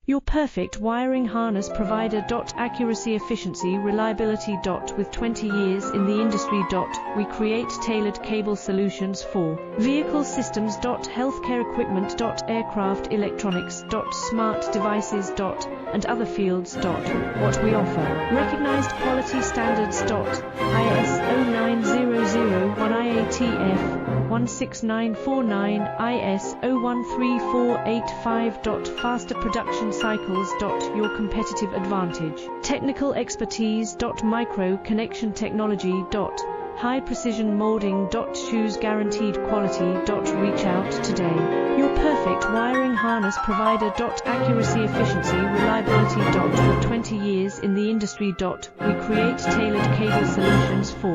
Your perfect wiring harness provider. Accuracy, efficiency, reliability. With 20 years in the industry. We create tailored cable solutions for vehicle systems. Healthcare equipment. Aircraft electronics. Smart devices. And other fields. What we offer: recognized quality standards. ISO 9001, IATF 16949, ISO 13485. Faster production cycles. Your competitive advantage. Technical expertise. Micro connection technology. High precision molding. Choose guaranteed quality. Reach out today. Your perfect wiring harness provider. Accuracy, efficiency, reliability. With 20 years in the industry. We create tailored cable solutions for